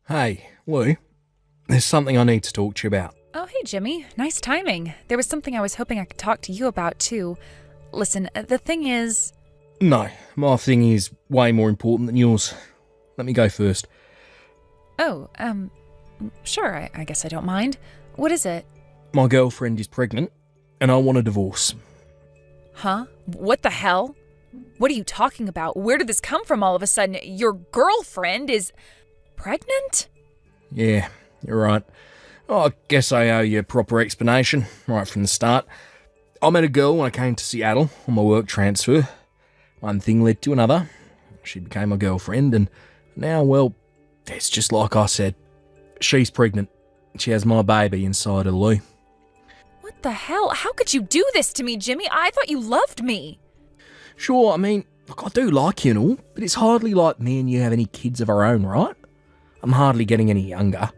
Hey, Lou, there's something I need to talk to you about. Oh, hey, Jimmy. Nice timing. There was something I was hoping I could talk to you about, too. Listen, the thing is... No, my thing is way more important than yours. Let me go first. Oh, sure, I guess I don't mind. What is it? My girlfriend is pregnant, and I want a divorce. Huh? What the hell? What are you talking about? Where did this come from all of a sudden? Your girlfriend is... pregnant? Yeah, you're right. I guess I owe you a proper explanation, right from the start. I met a girl when I came to Seattle on my work transfer. One thing led to another. She became my girlfriend, and now, well, it's just like I said. She's pregnant. She has my baby inside her, Lou. What the hell? How could you do this to me, Jimmy? I thought you loved me. Sure, I mean, look, I do like you and all, but it's hardly like me and you have any kids of our own, right? I'm hardly getting any younger,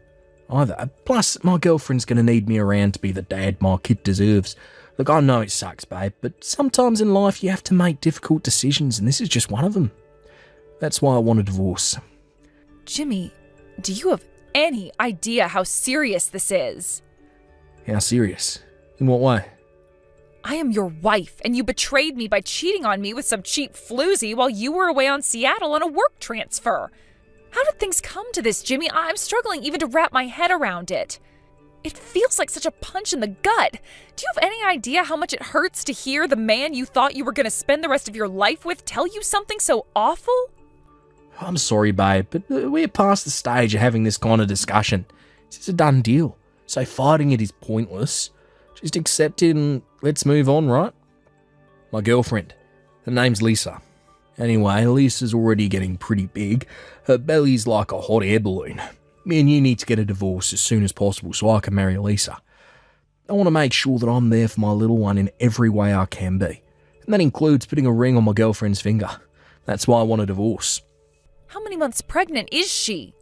either. Plus, my girlfriend's going to need me around to be the dad my kid deserves. Look, I know it sucks, babe, but sometimes in life you have to make difficult decisions, and this is just one of them. That's why I want a divorce. Jimmy, do you have any idea how serious this is? How serious? In what way? I am your wife, and you betrayed me by cheating on me with some cheap floozy while you were away on Seattle on a work transfer. How did things come to this, Jimmy? I'm struggling even to wrap my head around it. It feels like such a punch in the gut. Do you have any idea how much it hurts to hear the man you thought you were going to spend the rest of your life with tell you something so awful? I'm sorry, babe, but we're past the stage of having this kind of discussion. It's a done deal, so fighting it is pointless. Just accept it and let's move on, right? My girlfriend, her name's Lisa. Anyway, Lisa's already getting pretty big. Her belly's like a hot air balloon. Me and you need to get a divorce as soon as possible so I can marry Lisa. I want to make sure that I'm there for my little one in every way I can be. And that includes putting a ring on my girlfriend's finger. That's why I want a divorce. How many months pregnant is she?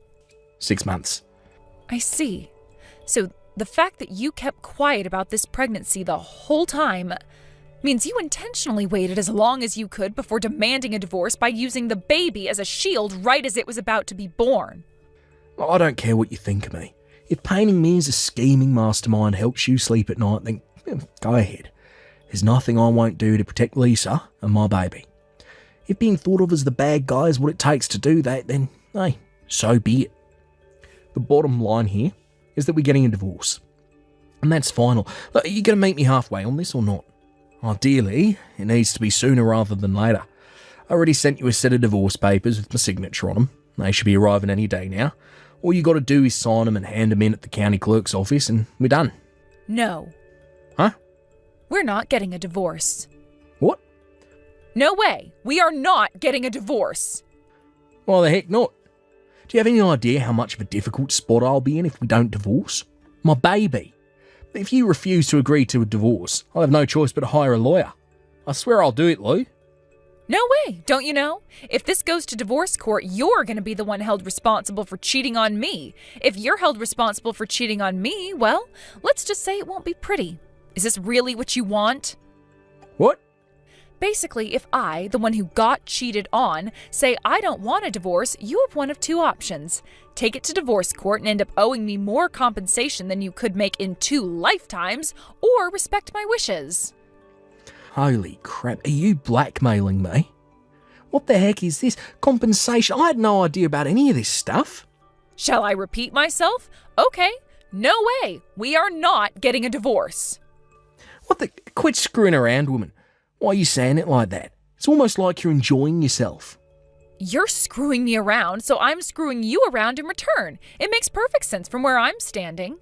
6 months. I see. So the fact that you kept quiet about this pregnancy the whole time means you intentionally waited as long as you could before demanding a divorce by using the baby as a shield right as it was about to be born. I don't care what you think of me. If painting me as a scheming mastermind helps you sleep at night, then go ahead. There's nothing I won't do to protect Lisa and my baby. If being thought of as the bad guy is what it takes to do that, then hey, so be it. The bottom line here is that we're getting a divorce. And that's final. Look, are you going to meet me halfway on this or not? Ideally, it needs to be sooner rather than later. I already sent you a set of divorce papers with my signature on them. They should be arriving any day now. All you got to do is sign them and hand them in at the county clerk's office and we're done. No. Huh? We're not getting a divorce. What? No way. We are not getting a divorce. Why the heck not? Do you have any idea how much of a difficult spot I'll be in if we don't divorce? My baby. If you refuse to agree to a divorce, I'll have no choice but to hire a lawyer. I swear I'll do it, Lou. No way, don't you know? If this goes to divorce court, you're going to be the one held responsible for cheating on me. If you're held responsible for cheating on me, well, let's just say it won't be pretty. Is this really what you want? What? Basically, if I, the one who got cheated on, say I don't want a divorce, you have one of two options. Take it to divorce court and end up owing me more compensation than you could make in 2 lifetimes, or respect my wishes. Holy crap, are you blackmailing me? What the heck is this? Compensation? I had no idea about any of this stuff. Shall I repeat myself? Okay, no way. We are not getting a divorce. What the? Quit screwing around, woman. Why are you saying it like that? It's almost like you're enjoying yourself. You're screwing me around, so I'm screwing you around in return. It makes perfect sense from where I'm standing.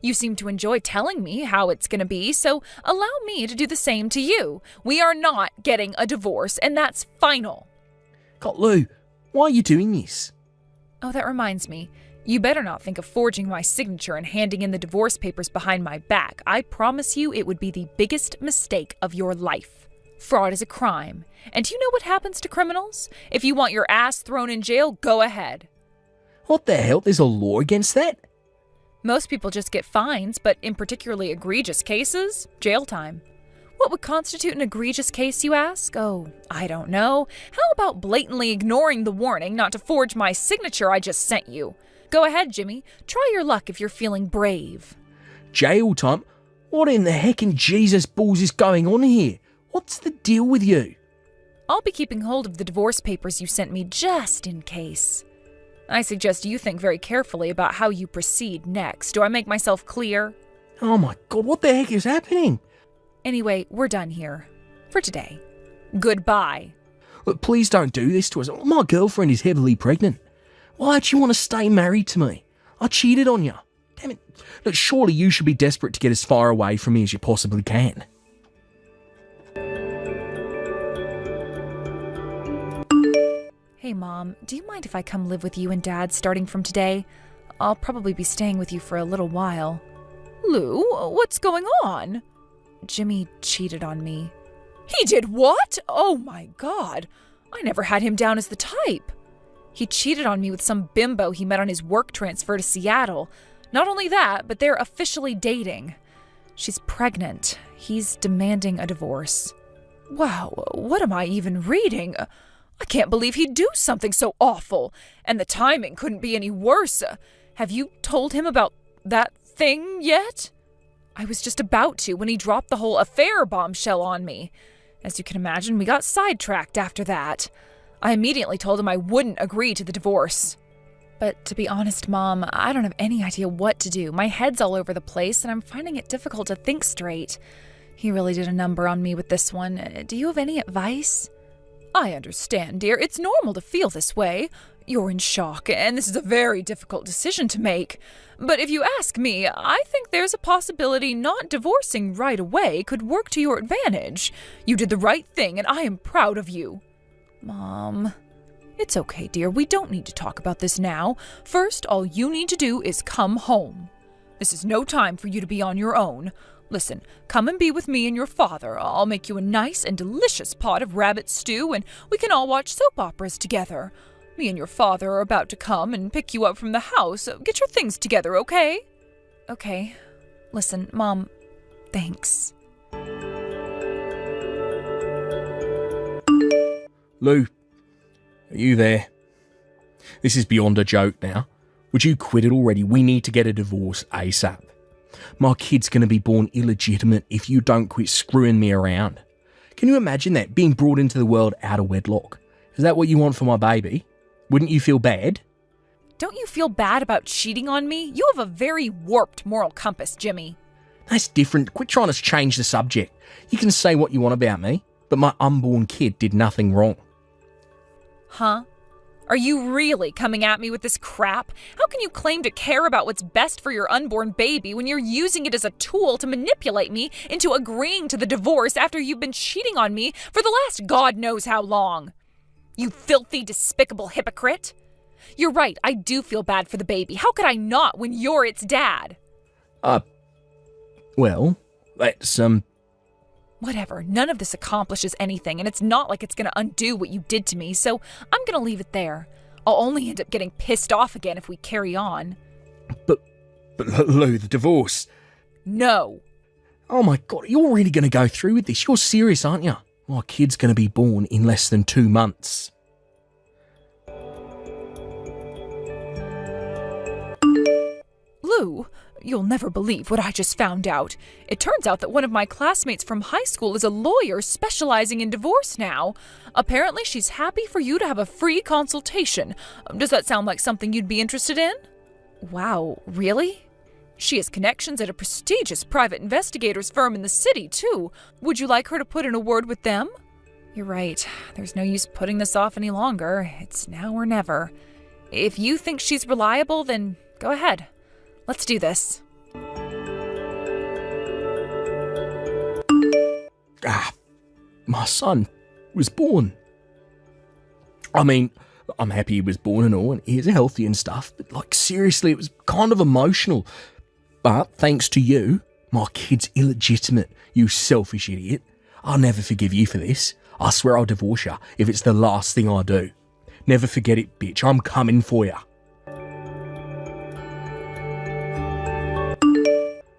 You seem to enjoy telling me how it's going to be, so allow me to do the same to you. We are not getting a divorce, and that's final. God, Lou, why are you doing this? Oh, that reminds me. You better not think of forging my signature and handing in the divorce papers behind my back. I promise you it would be the biggest mistake of your life. Fraud is a crime. And do you know what happens to criminals? If you want your ass thrown in jail, go ahead. What the hell? There's a law against that? Most people just get fines, but in particularly egregious cases, jail time. What would constitute an egregious case, you ask? Oh, I don't know. How about blatantly ignoring the warning not to forge my signature I just sent you? Go ahead, Jimmy. Try your luck if you're feeling brave. Jail time? What in the heck in Jesus balls is going on here? What's the deal with you? I'll be keeping hold of the divorce papers you sent me just in case. I suggest you think very carefully about how you proceed next. Do I make myself clear? Oh my God, what the heck is happening? Anyway, we're done here. For today. Goodbye. Look, please don't do this to us. My girlfriend is heavily pregnant. Why'd you want to stay married to me? I cheated on you. Damn it. Look, surely you should be desperate to get as far away from me as you possibly can. Hey, Mom, do you mind if I come live with you and Dad starting from today? I'll probably be staying with you for a little while. Lou, what's going on? Jimmy cheated on me. He did what? Oh my God. I never had him down as the type. He cheated on me with some bimbo he met on his work transfer to Seattle. Not only that, but they're officially dating. She's pregnant. He's demanding a divorce. Wow, what am I even reading? I can't believe he'd do something so awful. And the timing couldn't be any worse. Have you told him about that thing yet? I was just about to when he dropped the whole affair bombshell on me. As you can imagine, we got sidetracked after that. I immediately told him I wouldn't agree to the divorce. But to be honest, Mom, I don't have any idea what to do. My head's all over the place, and I'm finding it difficult to think straight. He really did a number on me with this one. Do you have any advice? I understand, dear. It's normal to feel this way. You're in shock, and this is a very difficult decision to make. But if you ask me, I think there's a possibility not divorcing right away could work to your advantage. You did the right thing, and I am proud of you. Mom, it's okay, dear. We don't need to talk about this now. First, all you need to do is come home. This is no time for you to be on your own. Listen, come and be with me and your father. I'll make you a nice and delicious pot of rabbit stew, and we can all watch soap operas together. Me and your father are about to come and pick you up from the house. Get your things together, okay? Okay. Listen, Mom, thanks. Lou, are you there? This is beyond a joke now. Would you quit it already? We need to get a divorce ASAP. My kid's going to be born illegitimate if you don't quit screwing me around. Can you imagine that, being brought into the world out of wedlock? Is that what you want for my baby? Wouldn't you feel bad? Don't you feel bad about cheating on me? You have a very warped moral compass, Jimmy. That's different. Quit trying to change the subject. You can say what you want about me, but my unborn kid did nothing wrong. Huh? Are you really coming at me with this crap? How can you claim to care about what's best for your unborn baby when you're using it as a tool to manipulate me into agreeing to the divorce after you've been cheating on me for the last God knows how long? You filthy, despicable hypocrite. You're right, I do feel bad for the baby. How could I not when you're its dad? Well, that's, Whatever, none of this accomplishes anything, and it's not like it's gonna undo what you did to me, so I'm gonna leave it there. I'll only end up getting pissed off again if we carry on. But Lou, the divorce. No. Oh my God, you're really going to go through with this? You're serious, aren't you? My kid's going to be born in less than 2 months. Lou, you'll never believe what I just found out. It turns out that one of my classmates from high school is a lawyer specializing in divorce now. Apparently she's happy for you to have a free consultation. Does that sound like something you'd be interested in? Wow, really? She has connections at a prestigious private investigators firm in the city, too. Would you like her to put in a word with them? You're right. There's no use putting this off any longer. It's now or never. If you think she's reliable, then go ahead. Let's do this. My son was born. I mean, I'm happy he was born and all, and he's healthy and stuff, but seriously, it was kind of emotional. But thanks to you, my kid's illegitimate, you selfish idiot. I'll never forgive you for this. I swear I'll divorce you if it's the last thing I do. Never forget it, bitch. I'm coming for you.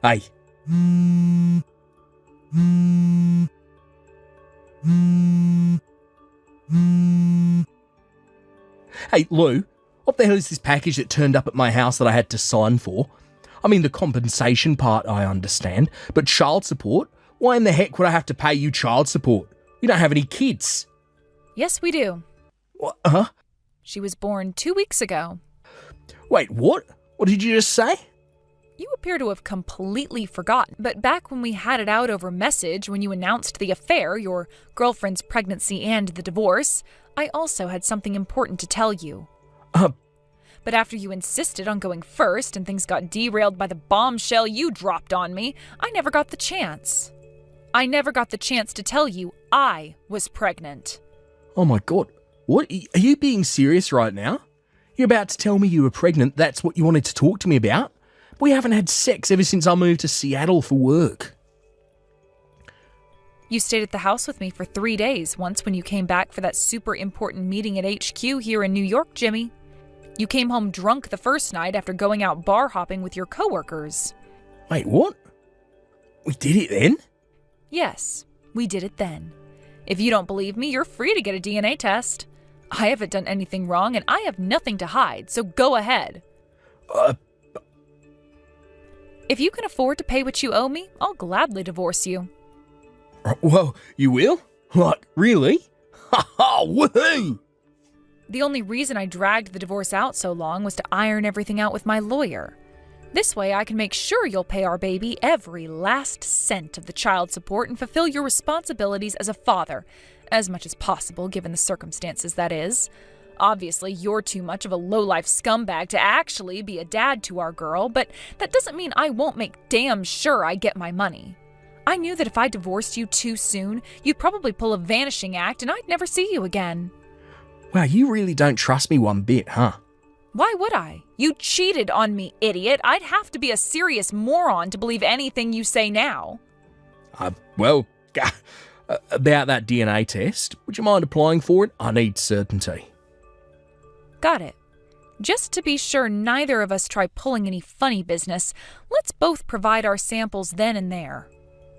Hey. Hey, Lou, what the hell is this package that turned up at my house that I had to sign for? I mean, the compensation part I understand, but child support? Why in the heck would I have to pay you child support? You don't have any kids. Yes, we do. What? Huh? She was born 2 weeks ago. Wait, what? What did you just say? You appear to have completely forgotten, but back when we had it out over message when you announced the affair, your girlfriend's pregnancy and the divorce, I also had something important to tell you. But after you insisted on going first and things got derailed by the bombshell you dropped on me, I never got the chance. I never got the chance to tell you I was pregnant. Oh my god, what? Are you being serious right now? You're about to tell me you were pregnant, that's what you wanted to talk to me about? We haven't had sex ever since I moved to Seattle for work. You stayed at the house with me for 3 days once when you came back for that super important meeting at HQ here in New York, Jimmy. You came home drunk the first night after going out bar hopping with your coworkers. Wait, what? We did it then? Yes, we did it then. If you don't believe me, you're free to get a DNA test. I haven't done anything wrong and I have nothing to hide, so go ahead. If you can afford to pay what you owe me, I'll gladly divorce you. Whoa, you will? Like, really? Ha ha, woohoo! The only reason I dragged the divorce out so long was to iron everything out with my lawyer. This way I can make sure you'll pay our baby every last cent of the child support and fulfill your responsibilities as a father, as much as possible given the circumstances, that is. Obviously, you're too much of a low-life scumbag to actually be a dad to our girl, but that doesn't mean I won't make damn sure I get my money. I knew that if I divorced you too soon, you'd probably pull a vanishing act and I'd never see you again. Wow, you really don't trust me one bit, huh? Why would I? You cheated on me, idiot. I'd have to be a serious moron to believe anything you say now. About that DNA test, would you mind applying for it? I need certainty. Got it. Just to be sure neither of us try pulling any funny business, let's both provide our samples then and there.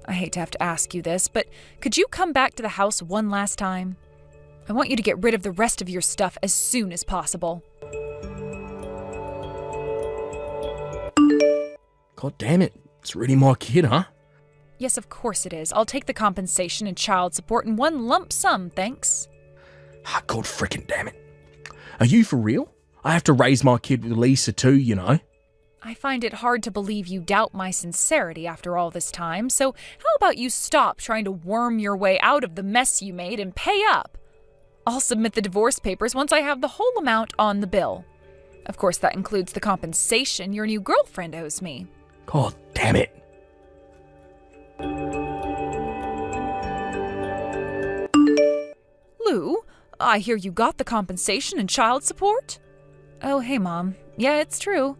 I hate to have to ask you this, but could you come back to the house one last time? I want you to get rid of the rest of your stuff as soon as possible. God damn it, it's really my kid, huh? Yes, of course it is. I'll take the compensation and child support in one lump sum, thanks. God frickin' damn it. Are you for real? I have to raise my kid with Lisa too, you know. I find it hard to believe you doubt my sincerity after all this time, so how about you stop trying to worm your way out of the mess you made and pay up? I'll submit the divorce papers once I have the whole amount on the bill. Of course, that includes the compensation your new girlfriend owes me. God damn it. Lou, I hear you got the compensation and child support? Oh, hey, Mom. Yeah, it's true.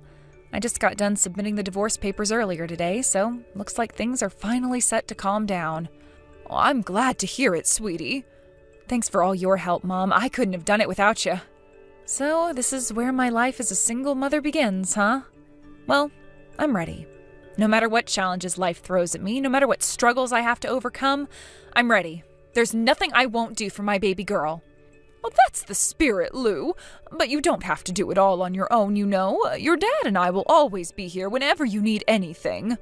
I just got done submitting the divorce papers earlier today, so looks like things are finally set to calm down. Oh, I'm glad to hear it, sweetie. Thanks for all your help, Mom. I couldn't have done it without you. So, this is where my life as a single mother begins, huh? Well, I'm ready. No matter what challenges life throws at me, no matter what struggles I have to overcome, I'm ready. There's nothing I won't do for my baby girl. Well, that's the spirit, Lou. But you don't have to do it all on your own, you know. Your dad and I will always be here whenever you need anything.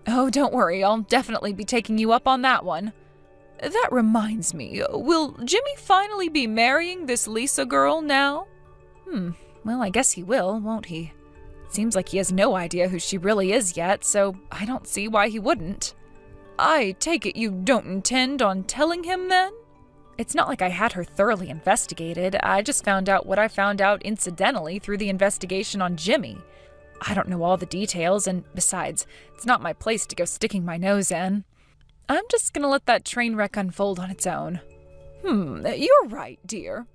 Oh, don't worry. I'll definitely be taking you up on that one. That reminds me, will Jimmy finally be marrying this Lisa girl now? Well, I guess he will, won't he? Seems like he has no idea who she really is yet, so I don't see why he wouldn't. I take it you don't intend on telling him then? It's not like I had her thoroughly investigated. I just found out what I found out incidentally through the investigation on Jimmy. I don't know all the details, and besides, it's not my place to go sticking my nose in. I'm just gonna let that train wreck unfold on its own. You're right, dear.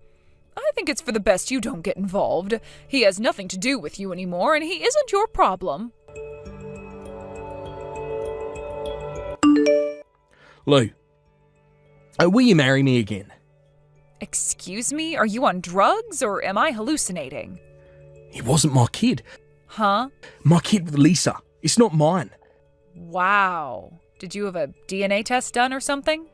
I think it's for the best you don't get involved. He has nothing to do with you anymore, and he isn't your problem. Lou, will you marry me again? Excuse me? Are you on drugs, or am I hallucinating? It wasn't my kid. Huh? My kid with Lisa. It's not mine. Wow. Did you have a DNA test done or something?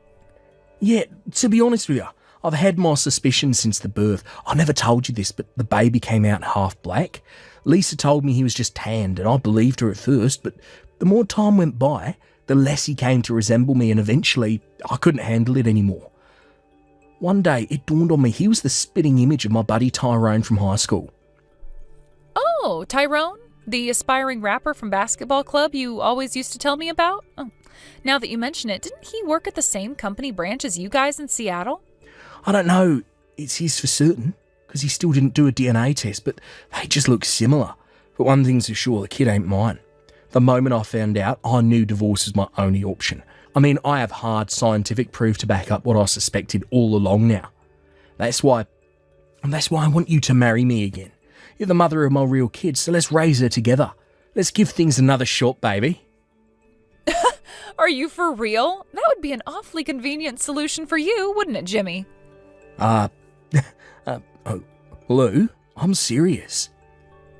Yeah, to be honest with you, I've had my suspicions since the birth. I never told you this, but the baby came out half black. Lisa told me he was just tanned, and I believed her at first, but the more time went by, the less he came to resemble me, and eventually I couldn't handle it anymore. One day, it dawned on me he was the spitting image of my buddy Tyrone from high school. Oh, Tyrone? The aspiring rapper from basketball club you always used to tell me about? Oh, now that you mention it, didn't he work at the same company branch as you guys in Seattle? I don't know, it's his for certain, because he still didn't do a DNA test, but they just look similar. But one thing's for sure, the kid ain't mine. The moment I found out, I knew divorce was my only option. I mean, I have hard scientific proof to back up what I suspected all along now. That's why I want you to marry me again. You're the mother of my real kids, so let's raise her together. Let's give things another shot, baby. Are you for real? That would be an awfully convenient solution for you, wouldn't it, Jimmy? Lou, I'm serious.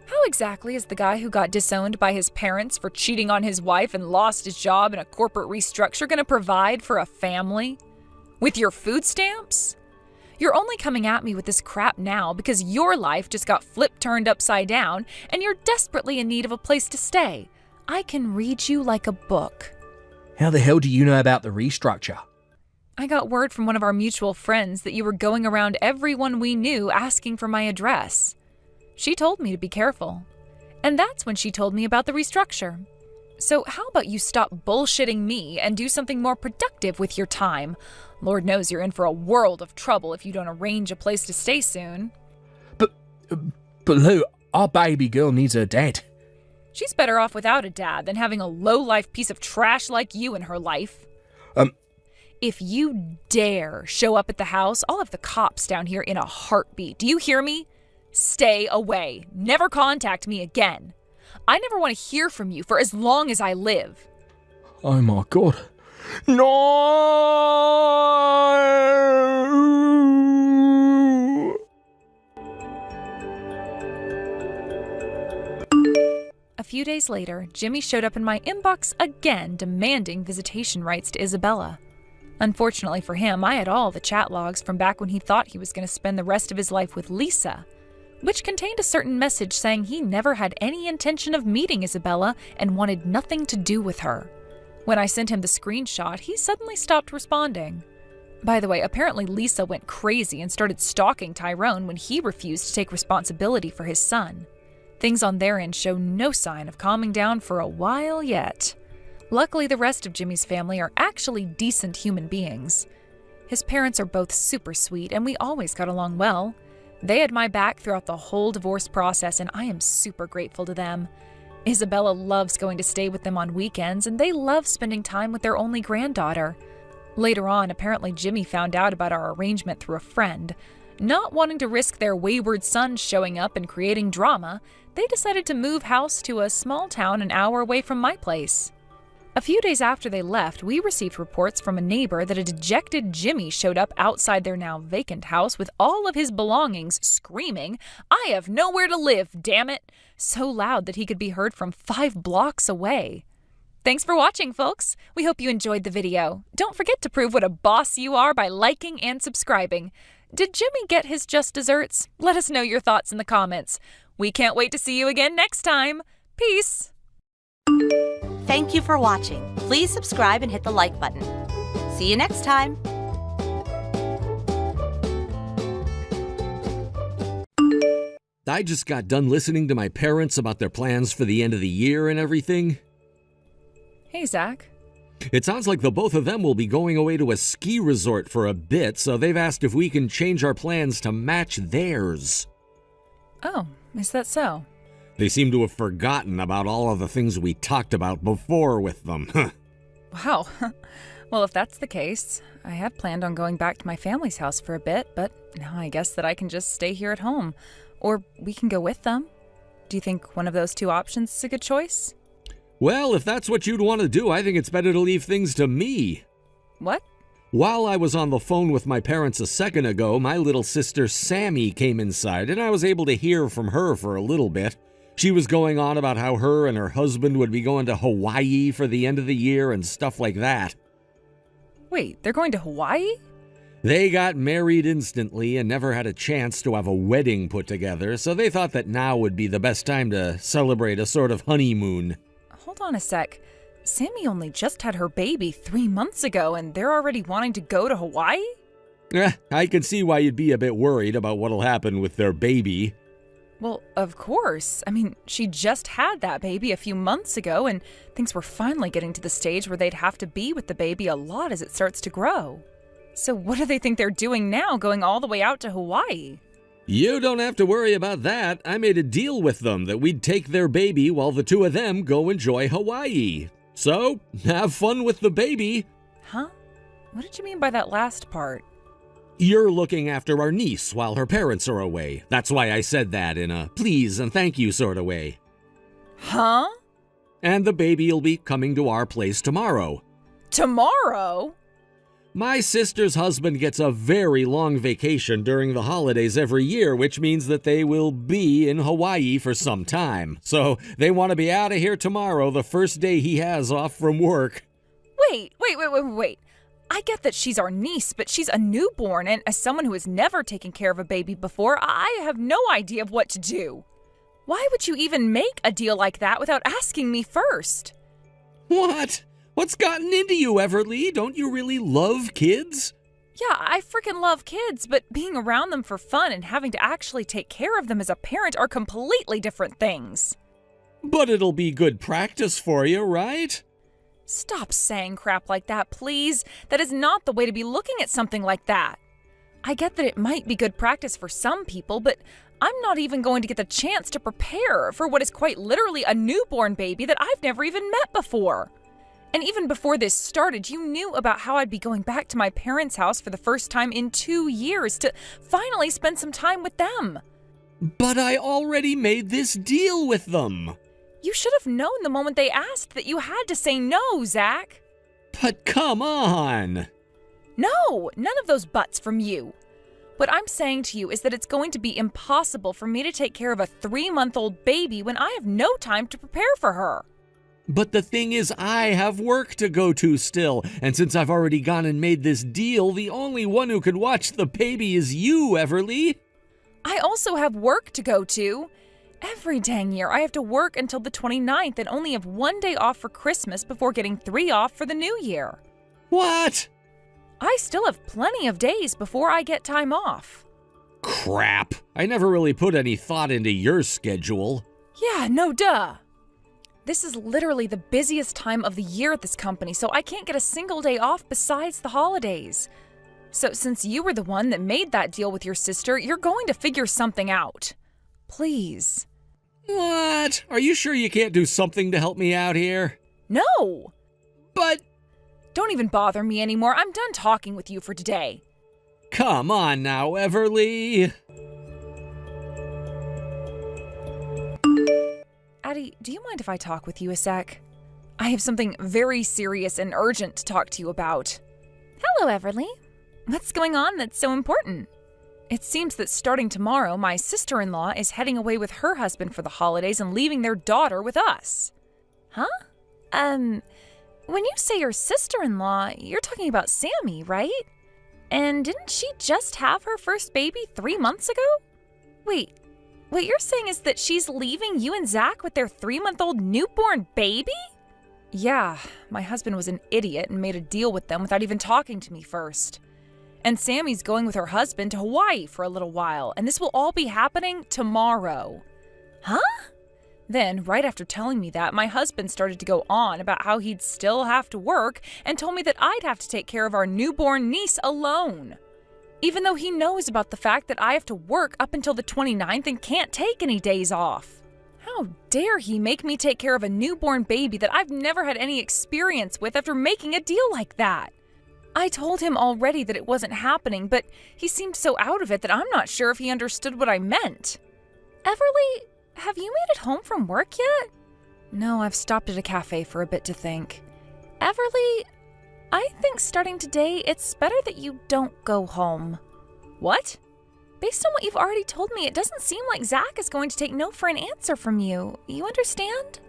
How exactly is the guy who got disowned by his parents for cheating on his wife and lost his job in a corporate restructure going to provide for a family? With your food stamps? You're only coming at me with this crap now because your life just got turned upside down and you're desperately in need of a place to stay. I can read you like a book. How the hell do you know about the restructure? I got word from one of our mutual friends that you were going around everyone we knew asking for my address. She told me to be careful. And that's when she told me about the restructure. So how about you stop bullshitting me and do something more productive with your time? Lord knows you're in for a world of trouble if you don't arrange a place to stay soon. But Lou, our baby girl needs her dad. She's better off without a dad than having a low-life piece of trash like you in her life. If you dare show up at the house, I'll have the cops down here in a heartbeat. Do you hear me? Stay away. Never contact me again. I never want to hear from you for as long as I live. Oh my God. No! A few days later, Jimmy showed up in my inbox again, demanding visitation rights to Isabella. Unfortunately for him, I had all the chat logs from back when he thought he was going to spend the rest of his life with Lisa, which contained a certain message saying he never had any intention of meeting Isabella and wanted nothing to do with her. When I sent him the screenshot, he suddenly stopped responding. By the way, apparently Lisa went crazy and started stalking Tyrone when he refused to take responsibility for his son. Things on their end show no sign of calming down for a while yet. Luckily, the rest of Jimmy's family are actually decent human beings. His parents are both super sweet, and we always got along well. They had my back throughout the whole divorce process, and I am super grateful to them. Isabella loves going to stay with them on weekends, and they love spending time with their only granddaughter. Later on, apparently Jimmy found out about our arrangement through a friend. Not wanting to risk their wayward son showing up and creating drama, they decided to move house to a small town an hour away from my place. A few days after they left, we received reports from a neighbor that a dejected Jimmy showed up outside their now vacant house with all of his belongings, screaming, "I have nowhere to live, damn it!" so loud that he could be heard from 5 blocks away. Thanks for watching, folks. We hope you enjoyed the video. Don't forget to prove what a boss you are by liking and subscribing. Did Jimmy get his just desserts? Let us know your thoughts in the comments. We can't wait to see you again next time. Peace. Thank you for watching. Please subscribe and hit the like button. See you next time. I just got done listening to my parents about their plans for the end of the year and everything. Hey, Zach. It sounds like the both of them will be going away to a ski resort for a bit, so they've asked if we can change our plans to match theirs. Oh, is that so? They seem to have forgotten about all of the things we talked about before with them. Wow. Well, if that's the case, I had planned on going back to my family's house for a bit, but now I guess that I can just stay here at home. Or we can go with them. Do you think one of those two options is a good choice? Well, if that's what you'd want to do, I think it's better to leave things to me. What? While I was on the phone with my parents a second ago, my little sister Sammy came inside, and I was able to hear from her for a little bit. She was going on about how her and her husband would be going to Hawaii for the end of the year and stuff like that. Wait, they're going to Hawaii? They got married instantly and never had a chance to have a wedding put together, so they thought that now would be the best time to celebrate a sort of honeymoon. Hold on a sec. Sammy only just had her baby 3 months ago, and they're already wanting to go to Hawaii? I can see why you'd be a bit worried about what'll happen with their baby. Well, of course. I mean, she just had that baby a few months ago, and things were finally getting to the stage where they'd have to be with the baby a lot as it starts to grow. So what do they think they're doing now, going all the way out to Hawaii? You don't have to worry about that. I made a deal with them that we'd take their baby while the two of them go enjoy Hawaii. So, have fun with the baby. Huh? What did you mean by that last part? You're looking after our niece while her parents are away. That's why I said that in a please and thank you sort of way. Huh? And the baby'll be coming to our place tomorrow. Tomorrow? My sister's husband gets a very long vacation during the holidays every year, which means that they will be in Hawaii for some time. So they want to be out of here tomorrow, the first day he has off from work. Wait. I get that she's our niece, but she's a newborn, and as someone who has never taken care of a baby before, I have no idea of what to do. Why would you even make a deal like that without asking me first? What? What's gotten into you, Everly? Don't you really love kids? Yeah, I freaking love kids, but being around them for fun and having to actually take care of them as a parent are completely different things. But it'll be good practice for you, right? Stop saying crap like that, please. That is not the way to be looking at something like that. I get that it might be good practice for some people, but I'm not even going to get the chance to prepare for what is quite literally a newborn baby that I've never even met before. And even before this started, you knew about how I'd be going back to my parents' house for the first time in 2 years to finally spend some time with them. But I already made this deal with them. You should have known the moment they asked that you had to say no, Zach. But come on. No, none of those buts from you. What I'm saying to you is that it's going to be impossible for me to take care of a 3-month-old baby when I have no time to prepare for her. But the thing is, I have work to go to still, and since I've already gone and made this deal, the only one who can watch the baby is you, Everly. I also have work to go to. Every dang year, I have to work until the 29th and only have 1 day off for Christmas before getting 3 off for the new year. What? I still have plenty of days before I get time off. Crap. I never really put any thought into your schedule. Yeah, no duh. This is literally the busiest time of the year at this company, so I can't get a single day off besides the holidays. So since you were the one that made that deal with your sister, you're going to figure something out. Please. What? Are you sure you can't do something to help me out here? No! But... Don't even bother me anymore. I'm done talking with you for today. Come on now, Everly. Addie, do you mind if I talk with you a sec? I have something very serious and urgent to talk to you about. Hello, Everly. What's going on that's so important? It seems that starting tomorrow, my sister-in-law is heading away with her husband for the holidays and leaving their daughter with us. Huh? When you say your sister-in-law, you're talking about Sammy, right? And didn't she just have her first baby 3 months ago? Wait, what you're saying is that she's leaving you and Zach with their 3-month-old newborn baby? Yeah, my husband was an idiot and made a deal with them without even talking to me first. And Sammy's going with her husband to Hawaii for a little while, and this will all be happening tomorrow. Huh? Then, right after telling me that, my husband started to go on about how he'd still have to work and told me that I'd have to take care of our newborn niece alone. Even though he knows about the fact that I have to work up until the 29th and can't take any days off. How dare he make me take care of a newborn baby that I've never had any experience with after making a deal like that? I told him already that it wasn't happening, but he seemed so out of it that I'm not sure if he understood what I meant. Everly, have you made it home from work yet? No, I've stopped at a cafe for a bit to think. Everly, I think starting today, it's better that you don't go home. What? based on what you've already told me, it doesn't seem like Zach is going to take no for an answer from you. You understand?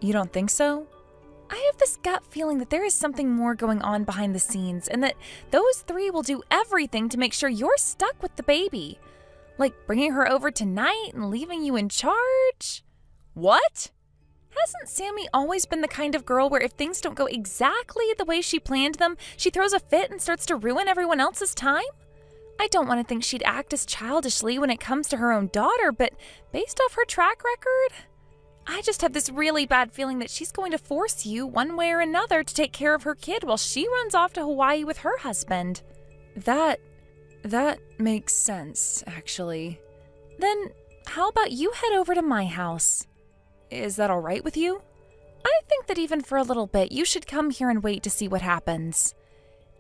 You don't think so? I have this gut feeling that there is something more going on behind the scenes and that those three will do everything to make sure you're stuck with the baby. Like bringing her over tonight and leaving you in charge? What? Hasn't Sammy always been the kind of girl where if things don't go exactly the way she planned them, she throws a fit and starts to ruin everyone else's time? I don't want to think she'd act as childishly when it comes to her own daughter, but based off her track record, I just have this really bad feeling that she's going to force you, one way or another, to take care of her kid while she runs off to Hawaii with her husband. That makes sense, actually. Then how about you head over to my house? Is that all right with you? I think that even for a little bit, you should come here and wait to see what happens.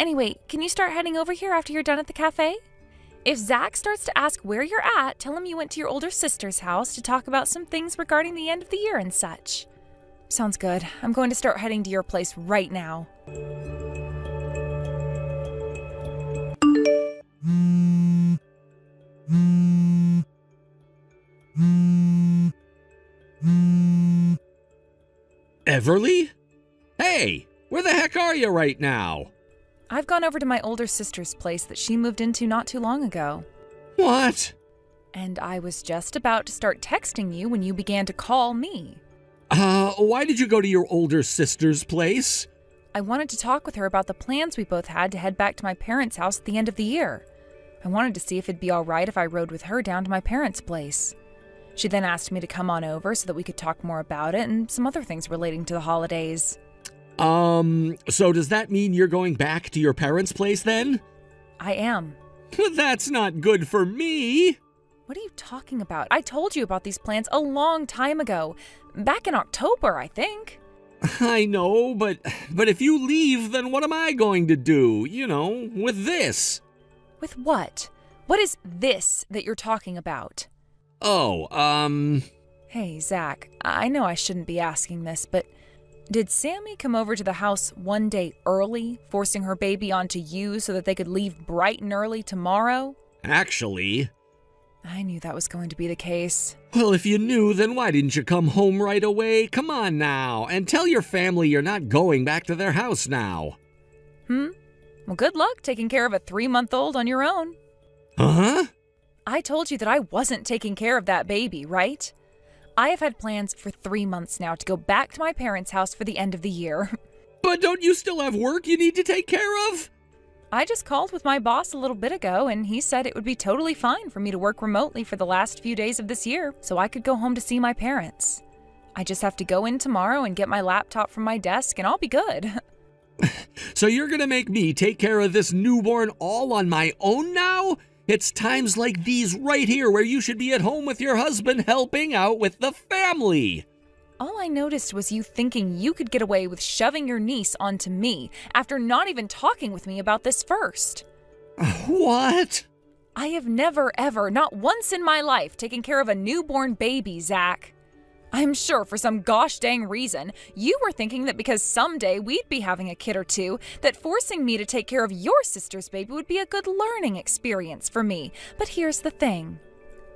Anyway, can you start heading over here after you're done at the cafe? If Zach starts to ask where you're at, tell him you went to your older sister's house to talk about some things regarding the end of the year and such. Sounds good. I'm going to start heading to your place right now. Everly? Hey, where the heck are you right now? I've gone over to my older sister's place that she moved into not too long ago. What? And I was just about to start texting you when you began to call me. Why did you go to your older sister's place? I wanted to talk with her about the plans we both had to head back to my parents' house at the end of the year. I wanted to see if it'd be all right if I rode with her down to my parents' place. She then asked me to come on over so that we could talk more about it and some other things relating to the holidays. So does that mean you're going back to your parents' place then? I am. That's not good for me. What are you talking about? I told you about these plans a long time ago. Back in October, I think. I know, but if you leave, then what am I going to do? You know, with this? With what? What is this that you're talking about? Hey, Zach, I know I shouldn't be asking this, but did Sammy come over to the house one day early, forcing her baby onto you so that they could leave bright and early tomorrow? Actually... I knew that was going to be the case. Well, if you knew, then why didn't you come home right away? Come on now, and tell your family you're not going back to their house now. Well, good luck taking care of a 3-month-old on your own. Huh? I told you that I wasn't taking care of that baby, right? I have had plans for 3 months now to go back to my parents' house for the end of the year. But don't you still have work you need to take care of? I just called with my boss a little bit ago, and he said it would be totally fine for me to work remotely for the last few days of this year so I could go home to see my parents. I just have to go in tomorrow and get my laptop from my desk, and I'll be good. So you're gonna make me take care of this newborn all on my own now? It's times like these right here where you should be at home with your husband helping out with the family. All I noticed was you thinking you could get away with shoving your niece onto me after not even talking with me about this first. What? I have never, ever, not once in my life, taken care of a newborn baby, Zach. I'm sure for some gosh dang reason, you were thinking that because someday we'd be having a kid or two, that forcing me to take care of your sister's baby would be a good learning experience for me. But here's the thing.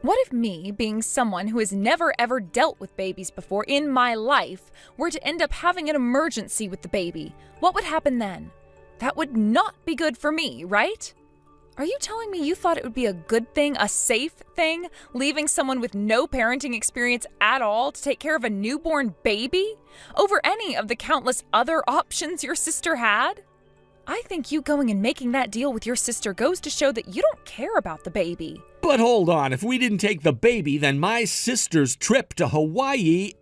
What if me, being someone who has never ever dealt with babies before in my life, were to end up having an emergency with the baby? What would happen then? That would not be good for me, right? Are you telling me you thought it would be a good thing, a safe thing, leaving someone with no parenting experience at all to take care of a newborn baby over any of the countless other options your sister had? I think you going and making that deal with your sister goes to show that you don't care about the baby. But hold on, if we didn't take the baby, then my sister's trip to Hawaii...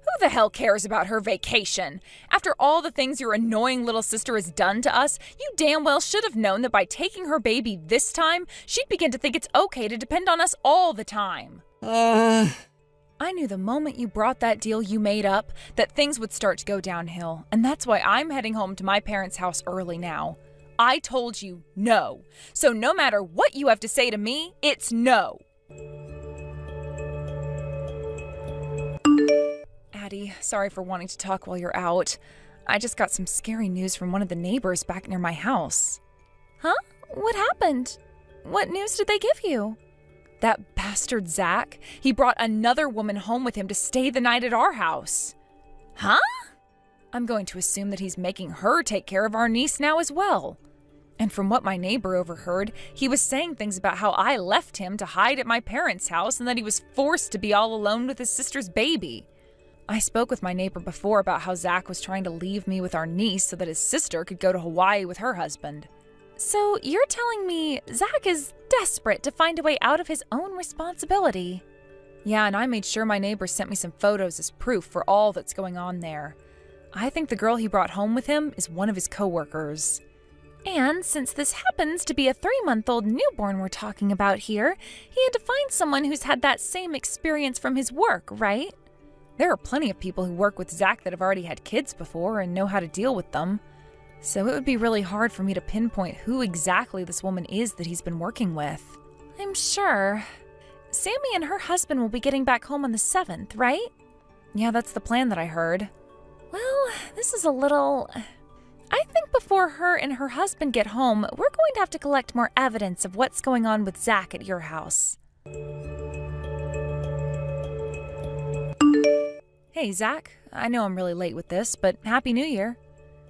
Who the hell cares about her vacation? After all the things your annoying little sister has done to us, you damn well should have known that by taking her baby this time, she'd begin to think it's okay to depend on us all the time. I knew the moment you brought that deal you made up that things would start to go downhill, and that's why I'm heading home to my parents' house early now. I told you no. So no matter what you have to say to me, it's no. Addie, sorry for wanting to talk while you're out. I just got some scary news from one of the neighbors back near my house. Huh? What happened? What news did they give you? That bastard Zach, he brought another woman home with him to stay the night at our house. Huh? I'm going to assume that he's making her take care of our niece now as well. And from what my neighbor overheard, he was saying things about how I left him to hide at my parents' house and that he was forced to be all alone with his sister's baby. I spoke with my neighbor before about how Zach was trying to leave me with our niece so that his sister could go to Hawaii with her husband. So you're telling me Zach is desperate to find a way out of his own responsibility? Yeah, and I made sure my neighbor sent me some photos as proof for all that's going on there. I think the girl he brought home with him is one of his coworkers. And since this happens to be a 3-month-old newborn we're talking about here, he had to find someone who's had that same experience from his work, right? There are plenty of people who work with Zach that have already had kids before and know how to deal with them. So it would be really hard for me to pinpoint who exactly this woman is that he's been working with. I'm sure. Sammy and her husband will be getting back home on the 7th, right? Yeah, that's the plan that I heard. Well, this is a little... I think before her and her husband get home, we're going to have to collect more evidence of what's going on with Zach at your house. Hey, Zach. I know I'm really late with this, but Happy New Year.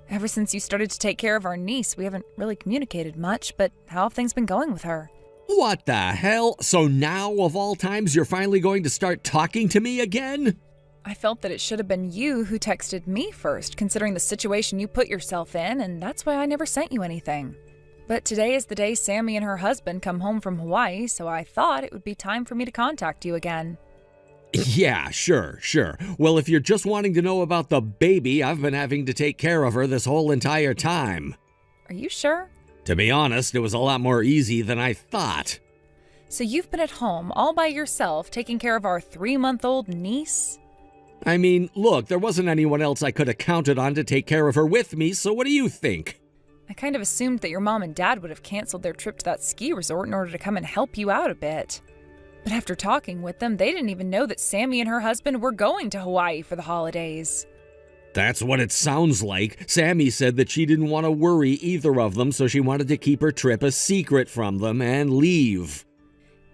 Ever since you started to take care of our niece, we haven't really communicated much, but how have things been going with her? What the hell? So now, of all times, you're finally going to start talking to me again? I felt that it should have been you who texted me first, considering the situation you put yourself in, and that's why I never sent you anything. But today is the day Sammy and her husband come home from Hawaii, so I thought it would be time for me to contact you again. Yeah, sure. Well, if you're just wanting to know about the baby, I've been having to take care of her this whole entire time. Are you sure? To be honest, it was a lot more easy than I thought. So you've been at home all by yourself taking care of our 3-month-old niece? I mean, look, there wasn't anyone else I could have counted on to take care of her with me, so what do you think? I kind of assumed that your mom and dad would have canceled their trip to that ski resort in order to come and help you out a bit. But after talking with them, they didn't even know that Sammy and her husband were going to Hawaii for the holidays. That's what it sounds like. Sammy said that she didn't want to worry either of them, so she wanted to keep her trip a secret from them and leave.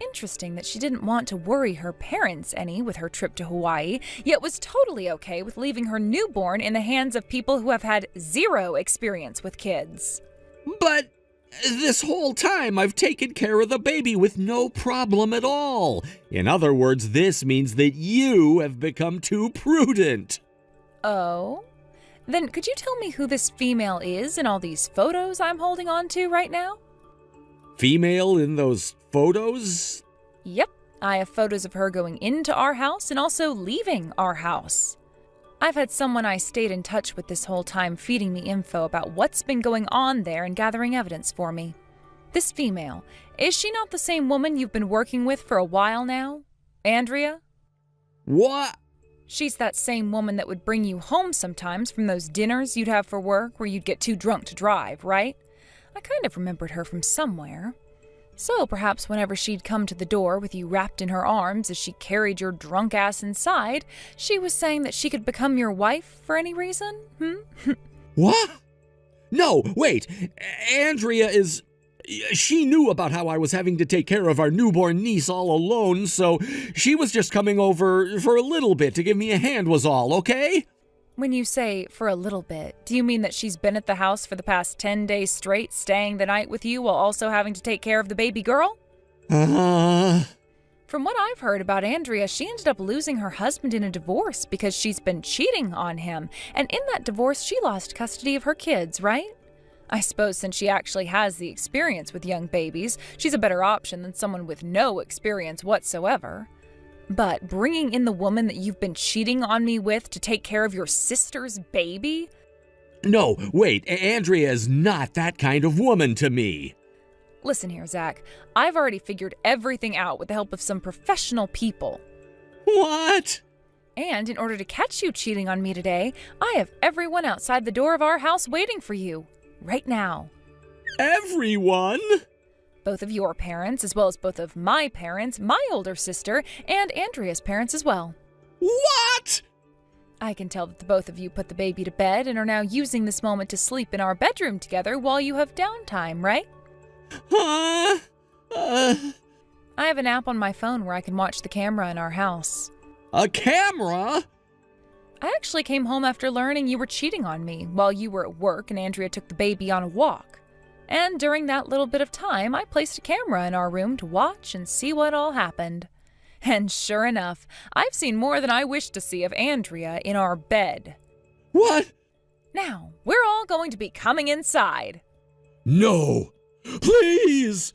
Interesting that she didn't want to worry her parents any with her trip to Hawaii, yet was totally okay with leaving her newborn in the hands of people who have had 0 experience with kids. But this whole time I've taken care of the baby with no problem at all. In other words, this means that you have become too prudent. Oh? Then could you tell me who this female is in all these photos I'm holding on to right now? Female in those photos? Yep, I have photos of her going into our house and also leaving our house. I've had someone I stayed in touch with this whole time feeding me info about what's been going on there and gathering evidence for me. This female, is she not the same woman you've been working with for a while now? Andrea? What? She's that same woman that would bring you home sometimes from those dinners you'd have for work where you'd get too drunk to drive, right? I kind of remembered her from somewhere. So perhaps whenever she'd come to the door with you wrapped in her arms as she carried your drunk ass inside, she was saying that she could become your wife for any reason? What? No, wait. Andrea is... She knew about how I was having to take care of our newborn niece all alone, so she was just coming over for a little bit to give me a hand was all, okay? When you say for a little bit, do you mean that she's been at the house for the past 10 days straight, staying the night with you while also having to take care of the baby girl? From what I've heard about Andrea, she ended up losing her husband in a divorce because she's been cheating on him, and in that divorce she lost custody of her kids, right? I suppose since she actually has the experience with young babies, she's a better option than someone with no experience whatsoever. But bringing in the woman that you've been cheating on me with to take care of your sister's baby? No, wait, Andrea is not that kind of woman to me. Listen here, Zach. I've already figured everything out with the help of some professional people. What? And in order to catch you cheating on me today, I have everyone outside the door of our house waiting for you. Right now. Everyone? Both of your parents, as well as both of my parents, my older sister, and Andrea's parents as well. What? I can tell that the both of you put the baby to bed and are now using this moment to sleep in our bedroom together while you have downtime, right? Huh? I have an app on my phone where I can watch the camera in our house. A camera? I actually came home after learning you were cheating on me while you were at work and Andrea took the baby on a walk. And during that little bit of time, I placed a camera in our room to watch and see what all happened. And sure enough, I've seen more than I wished to see of Andrea in our bed. What? Now, we're all going to be coming inside. No! Please!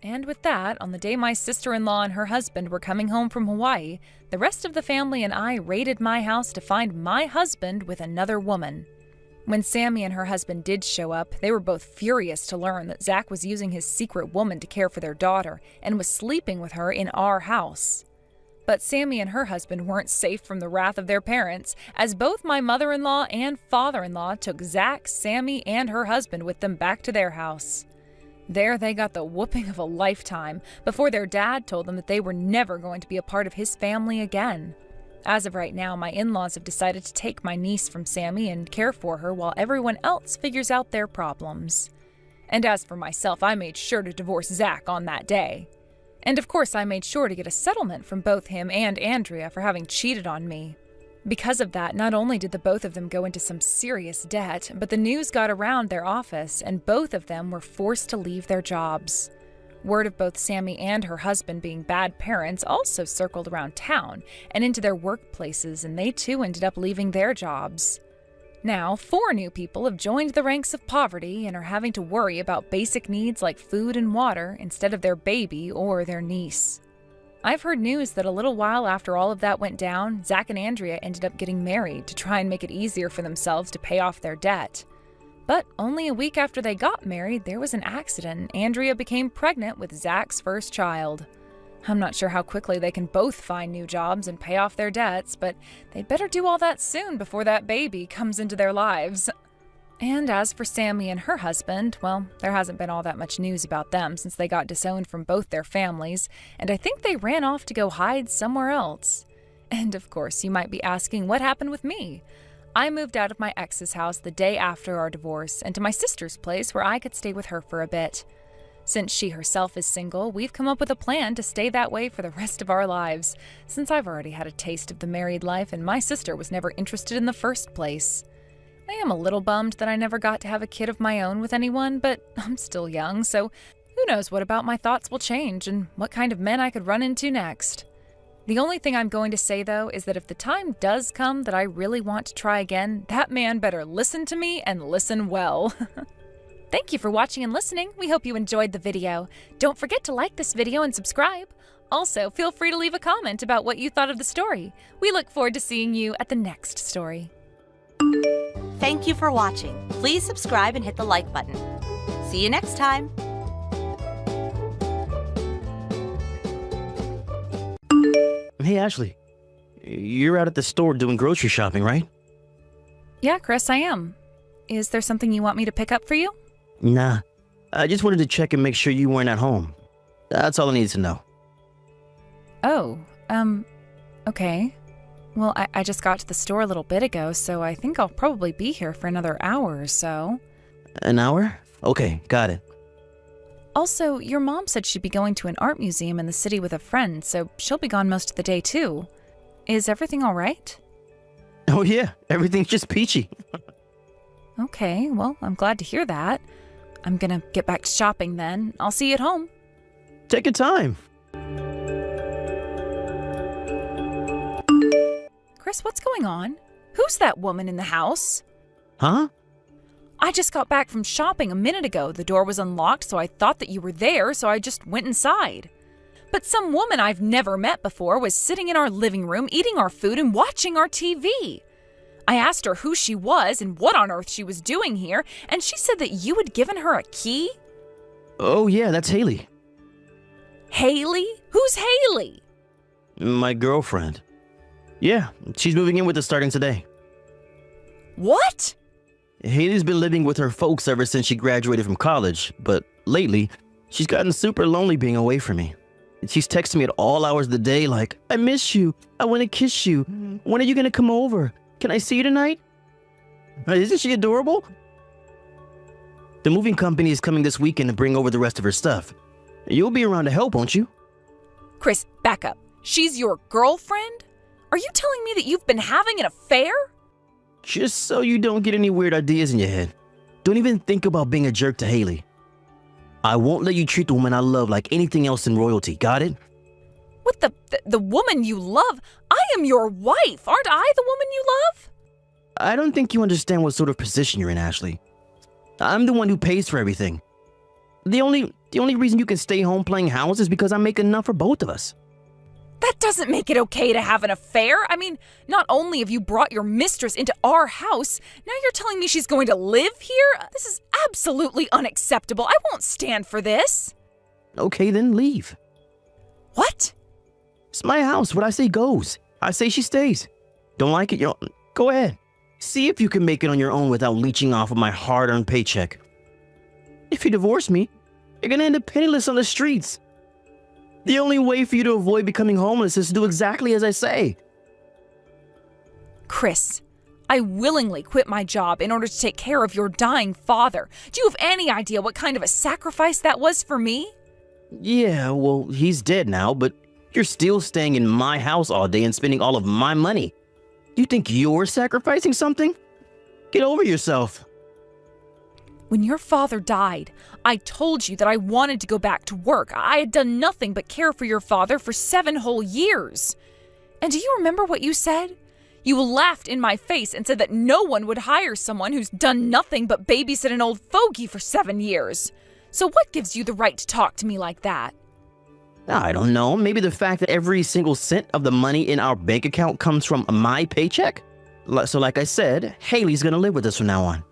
And with that, on the day my sister-in-law and her husband were coming home from Hawaii, the rest of the family and I raided my house to find my husband with another woman. When Sammy and her husband did show up, they were both furious to learn that Zach was using his secret woman to care for their daughter and was sleeping with her in our house. But Sammy and her husband weren't safe from the wrath of their parents, as both my mother-in-law and father-in-law took Zach, Sammy, and her husband with them back to their house. There they got the whooping of a lifetime before their dad told them that they were never going to be a part of his family again. As of right now, my in-laws have decided to take my niece from Sammy and care for her while everyone else figures out their problems. And as for myself, I made sure to divorce Zach on that day. And of course, I made sure to get a settlement from both him and Andrea for having cheated on me. Because of that, not only did the both of them go into some serious debt, but the news got around their office and both of them were forced to leave their jobs. Word of both Sammy and her husband being bad parents also circled around town and into their workplaces, and they too ended up leaving their jobs. Now, 4 new people have joined the ranks of poverty and are having to worry about basic needs like food and water instead of their baby or their niece. I've heard news that a little while after all of that went down, Zach and Andrea ended up getting married to try and make it easier for themselves to pay off their debt. But only a week after they got married, there was an accident and Andrea became pregnant with Zach's first child. I'm not sure how quickly they can both find new jobs and pay off their debts, but they'd better do all that soon before that baby comes into their lives. And as for Sammy and her husband, well, there hasn't been all that much news about them since they got disowned from both their families, and I think they ran off to go hide somewhere else. And of course, you might be asking what happened with me. I moved out of my ex's house the day after our divorce and to my sister's place where I could stay with her for a bit. Since she herself is single, we've come up with a plan to stay that way for the rest of our lives, since I've already had a taste of the married life and my sister was never interested in the first place. I am a little bummed that I never got to have a kid of my own with anyone, but I'm still young, so who knows what about my thoughts will change and what kind of men I could run into next. The only thing I'm going to say, though, is that if the time does come that I really want to try again, that man better listen to me and listen well. Thank you for watching and listening. We hope you enjoyed the video. Don't forget to like this video and subscribe. Also, feel free to leave a comment about what you thought of the story. We look forward to seeing you at the next story. Thank you for watching. Please subscribe and hit the like button. See you next time. Hey, Ashley. You're out at the store doing grocery shopping, right? Yeah, Chris, I am. Is there something you want me to pick up for you? Nah. I just wanted to check and make sure you weren't at home. That's all I needed to know. Oh, okay. Well, I just got to the store a little bit ago, so I think I'll probably be here for another hour or so. An hour? Okay, got it. Also, your mom said she'd be going to an art museum in the city with a friend, so she'll be gone most of the day too. Is everything all right? Oh yeah, everything's just peachy. Okay, well, I'm glad to hear that. I'm gonna get back to shopping then. I'll see you at home. Take your time. Chris, what's going on? Who's that woman in the house? Huh? I just got back from shopping a minute ago. The door was unlocked, so I thought that you were there, so I just went inside. But some woman I've never met before was sitting in our living room, eating our food and watching our TV. I asked her who she was and what on earth she was doing here, and she said that you had given her a key? Oh yeah, that's Haley. Haley? Who's Haley? My girlfriend. Yeah, she's moving in with us starting today. What? Haley's been living with her folks ever since she graduated from college, but lately, she's gotten super lonely being away from me. She's texting me at all hours of the day like, I miss you, I want to kiss you, when are you going to come over? Can I see you tonight? Isn't she adorable? The moving company is coming this weekend to bring over the rest of her stuff. You'll be around to help, won't you? Chris, back up. She's your girlfriend? Are you telling me that you've been having an affair? Just so you don't get any weird ideas in your head. Don't even think about being a jerk to Haley. I won't let you treat the woman I love like anything else in royalty, got it? With the woman you love? I am your wife. Aren't I the woman you love? I don't think you understand what sort of position you're in, Ashley. I'm the one who pays for everything. The only reason you can stay home playing house is because I make enough for both of us. That doesn't make it okay to have an affair. I mean, not only have you brought your mistress into our house, now you're telling me she's going to live here? This is absolutely unacceptable. I won't stand for this. Okay, then leave. What? It's my house. What I say goes. I say she stays. Don't like it? Go ahead. See if you can make it on your own without leeching off of my hard-earned paycheck. If you divorce me, you're gonna end up penniless on the streets. The only way for you to avoid becoming homeless is to do exactly as I say. Chris, I willingly quit my job in order to take care of your dying father. Do you have any idea what kind of a sacrifice that was for me? Yeah, well, he's dead now, but you're still staying in my house all day and spending all of my money. You think you're sacrificing something? Get over yourself. When your father died, I told you that I wanted to go back to work. I had done nothing but care for your father for 7 whole years. And do you remember what you said? You laughed in my face and said that no one would hire someone who's done nothing but babysit an old fogey for 7 years. So what gives you the right to talk to me like that? I don't know. Maybe the fact that every single cent of the money in our bank account comes from my paycheck? So like I said, Haley's gonna live with us from now on.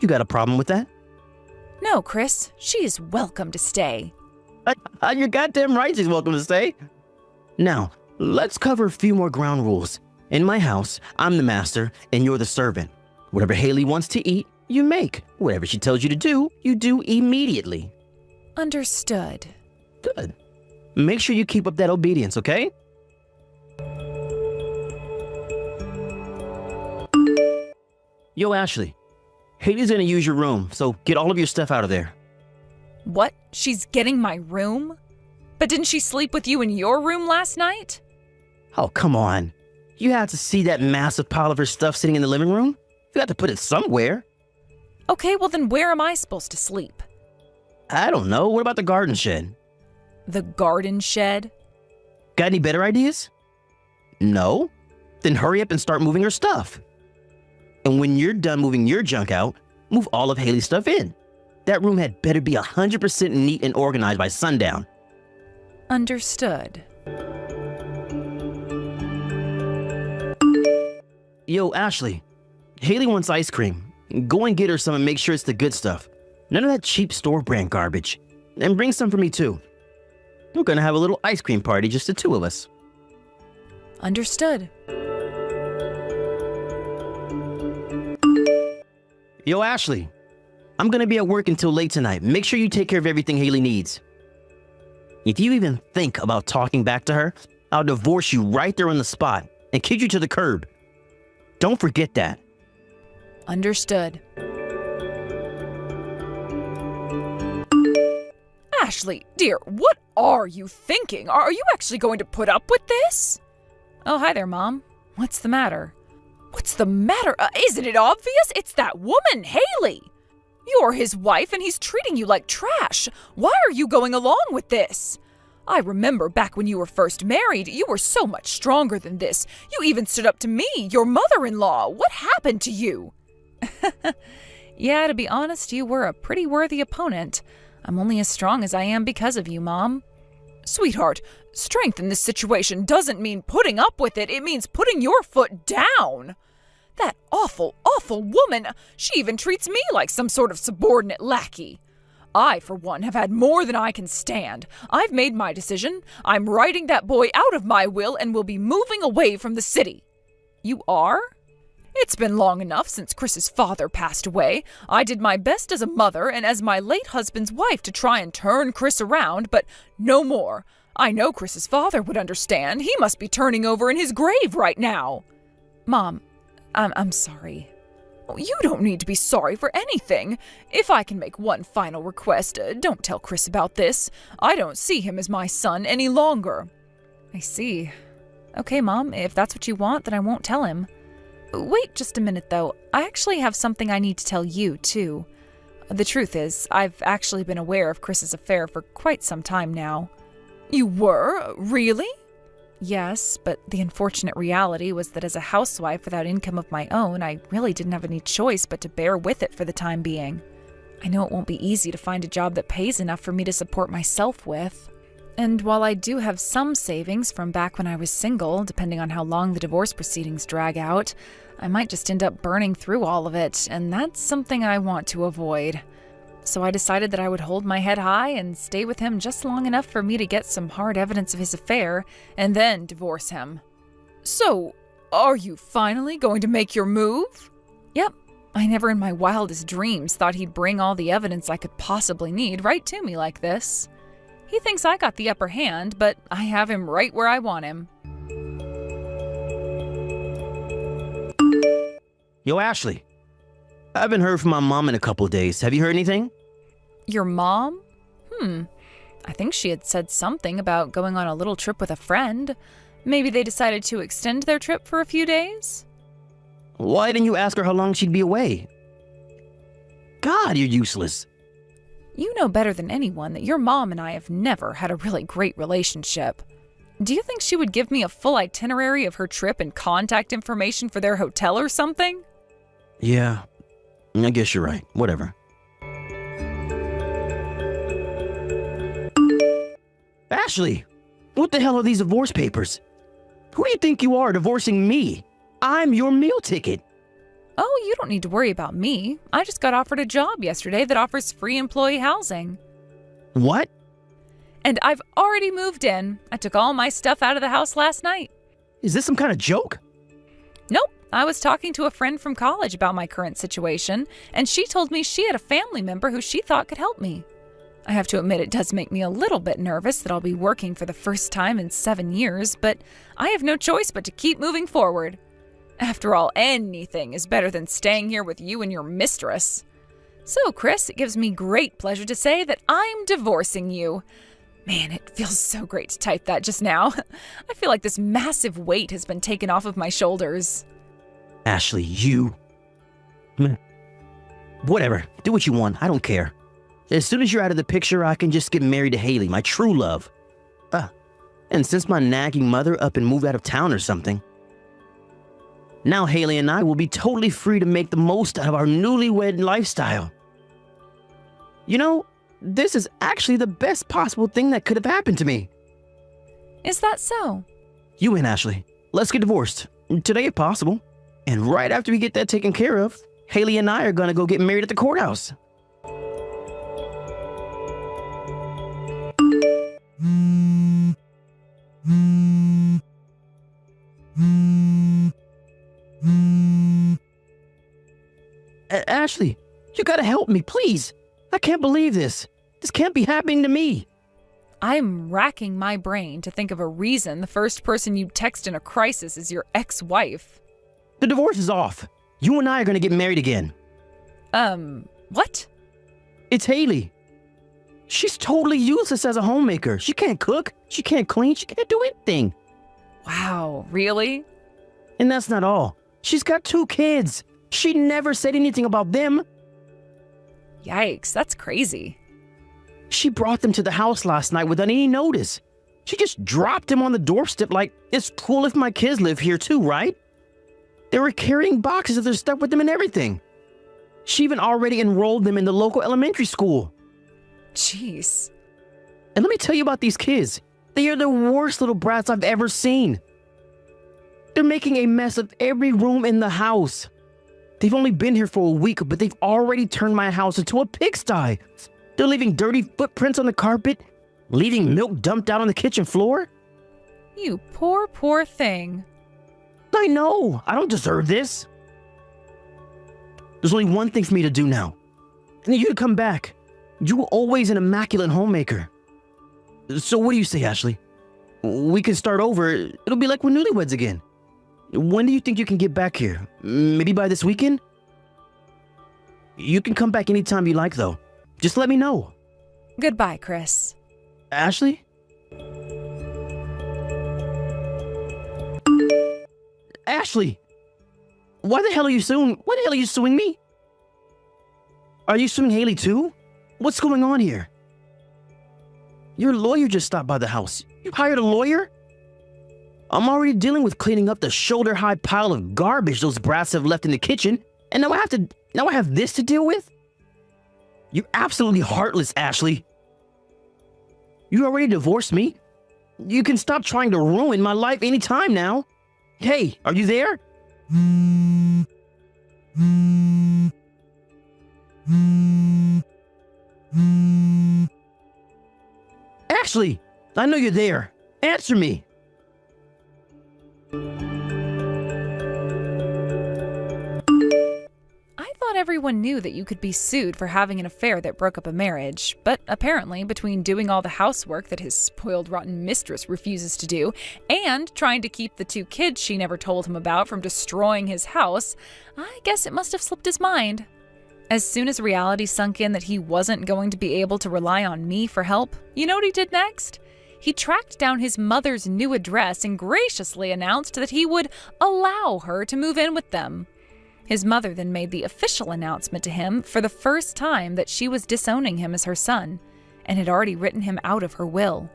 You got a problem with that? No, Chris. She is welcome to stay. You're goddamn right she's welcome to stay. Now, let's cover a few more ground rules. In my house, I'm the master and you're the servant. Whatever Haley wants to eat, you make. Whatever she tells you to do, you do immediately. Understood. Good. Make sure you keep up that obedience, okay? Yo, Ashley. Haley's gonna use your room, so get all of your stuff out of there. What? She's getting my room? But didn't she sleep with you in your room last night? Oh, come on. You had to see that massive pile of her stuff sitting in the living room? You had to put it somewhere. Okay, well then where am I supposed to sleep? I don't know. What about the garden shed? The garden shed? Got any better ideas? No? Then hurry up and start moving her stuff. And when you're done moving your junk out, move all of Haley's stuff in. That room had better be 100% neat and organized by sundown. Understood. Yo, Ashley. Haley wants ice cream. Go and get her some and make sure it's the good stuff. None of that cheap store brand garbage. And bring some for me too. We're gonna have a little ice cream party, just the 2 of us. Understood. Yo, Ashley. I'm gonna be at work until late tonight. Make sure you take care of everything Haley needs. If you even think about talking back to her, I'll divorce you right there on the spot and kick you to the curb. Don't forget that. Understood. Ashley, dear, what are you thinking? Are you actually going to put up with this? Oh, hi there, Mom. What's the matter? What's the matter? Isn't it obvious? It's that woman, Haley. You're his wife and he's treating you like trash. Why are you going along with this? I remember back when you were first married, you were so much stronger than this. You even stood up to me, your mother-in-law. What happened to you? Yeah, to be honest, you were a pretty worthy opponent. I'm only as strong as I am because of you, Mom. Sweetheart, strength in this situation doesn't mean putting up with it. It means putting your foot down. That awful, awful woman, she even treats me like some sort of subordinate lackey. I, for one, have had more than I can stand. I've made my decision. I'm writing that boy out of my will and will be moving away from the city. You are? It's been long enough since Chris's father passed away. I did my best as a mother and as my late husband's wife to try and turn Chris around, but no more. I know Chris's father would understand. He must be turning over in his grave right now. Mom, I'm sorry. Oh, you don't need to be sorry for anything. If I can make one final request, don't tell Chris about this. I don't see him as my son any longer. I see. Okay, Mom, if that's what you want, then I won't tell him. Wait just a minute, though. I actually have something I need to tell you, too. The truth is, I've actually been aware of Chris's affair for quite some time now. You were? Really? Yes, but the unfortunate reality was that as a housewife without income of my own, I really didn't have any choice but to bear with it for the time being. I know it won't be easy to find a job that pays enough for me to support myself with. And while I do have some savings from back when I was single, depending on how long the divorce proceedings drag out, I might just end up burning through all of it, and that's something I want to avoid. So I decided that I would hold my head high and stay with him just long enough for me to get some hard evidence of his affair, and then divorce him. So, are you finally going to make your move? Yep. I never in my wildest dreams thought he'd bring all the evidence I could possibly need right to me like this. He thinks I got the upper hand, but I have him right where I want him. Yo, Ashley. I haven't heard from my mom in a couple of days. Have you heard anything? Your mom? I think she had said something about going on a little trip with a friend. Maybe they decided to extend their trip for a few days? Why didn't you ask her how long she'd be away? God, you're useless. You know better than anyone that your mom and I have never had a really great relationship. Do you think she would give me a full itinerary of her trip and contact information for their hotel or something? Yeah, I guess you're right. Whatever. Ashley, what the hell are these divorce papers? Who do you think you are divorcing me? I'm your meal ticket. Oh, you don't need to worry about me. I just got offered a job yesterday that offers free employee housing. What? And I've already moved in. I took all my stuff out of the house last night. Is this some kind of joke? Nope. I was talking to a friend from college about my current situation, and she told me she had a family member who she thought could help me. I have to admit it does make me a little bit nervous that I'll be working for the first time in 7 years, but I have no choice but to keep moving forward. After all, anything is better than staying here with you and your mistress. So, Chris, it gives me great pleasure to say that I'm divorcing you. Man, it feels so great to type that just now. I feel like this massive weight has been taken off of my shoulders. Ashley, you... Whatever. Do what you want. I don't care. As soon as you're out of the picture, I can just get married to Haley, my true love. And since my nagging mother up and moved out of town or something, now Haley and I will be totally free to make the most out of our newlywed lifestyle. You know, this is actually the best possible thing that could have happened to me. Is that so? You and Ashley, let's get divorced. Today if possible. And right after we get that taken care of, Haley and I are gonna go get married at the courthouse. Ashley, you gotta help me, please. I can't believe this. This can't be happening to me. I'm racking my brain to think of a reason the first person you text in a crisis is your ex-wife. The divorce is off. You and I are gonna get married again. What? It's Haley. She's totally useless as a homemaker. She can't cook, she can't clean, she can't do anything. Wow, really? And that's not all. She's got 2 kids. She never said anything about them. Yikes, that's crazy. She brought them to the house last night without any notice. She just dropped them on the doorstep like, it's cool if my kids live here too, right? They were carrying boxes of their stuff with them and everything. She even already enrolled them in the local elementary school. Jeez. And let me tell you about these kids. They are the worst little brats I've ever seen. They're making a mess of every room in the house. They've only been here for a week, but they've already turned my house into a pigsty. They're leaving dirty footprints on the carpet, leaving milk dumped out on the kitchen floor. You poor, poor thing. I know, I don't deserve this. There's only one thing for me to do now. I need you to come back. You were always an immaculate homemaker. So what do you say, Ashley? We can start over. It'll be like we're newlyweds again. When do you think you can get back here? Maybe by this weekend? You can come back anytime you like, though. Just let me know. Goodbye, Chris. Ashley? Ashley! Why the hell are you suing? Why the hell are you suing me? Are you suing Haley too? What's going on here? Your lawyer just stopped by the house. You hired a lawyer? I'm already dealing with cleaning up the shoulder-high pile of garbage those brats have left in the kitchen, and now I have this to deal with? You're absolutely heartless, Ashley. You already divorced me. You can stop trying to ruin my life anytime now. Hey, are you there? Ashley, I know you're there. Answer me. I thought everyone knew that you could be sued for having an affair that broke up a marriage, but apparently between doing all the housework that his spoiled, rotten mistress refuses to do and trying to keep the 2 kids she never told him about from destroying his house, I guess it must have slipped his mind. As soon as reality sunk in that he wasn't going to be able to rely on me for help, you know what he did next? He tracked down his mother's new address and graciously announced that he would allow her to move in with them. His mother then made the official announcement to him for the first time that she was disowning him as her son and had already written him out of her will.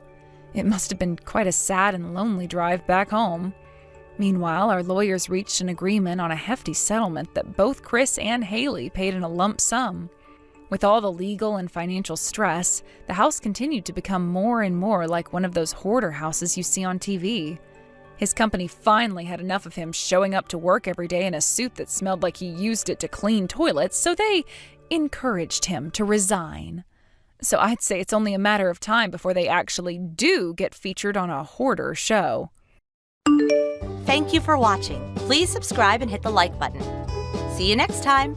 It must have been quite a sad and lonely drive back home. Meanwhile, our lawyers reached an agreement on a hefty settlement that both Chris and Haley paid in a lump sum. With all the legal and financial stress, the house continued to become more and more like one of those hoarder houses you see on TV. His company finally had enough of him showing up to work every day in a suit that smelled like he used it to clean toilets, so they encouraged him to resign. So I'd say it's only a matter of time before they actually do get featured on a hoarder show. Thank you for watching. Please subscribe and hit the like button. See you next time.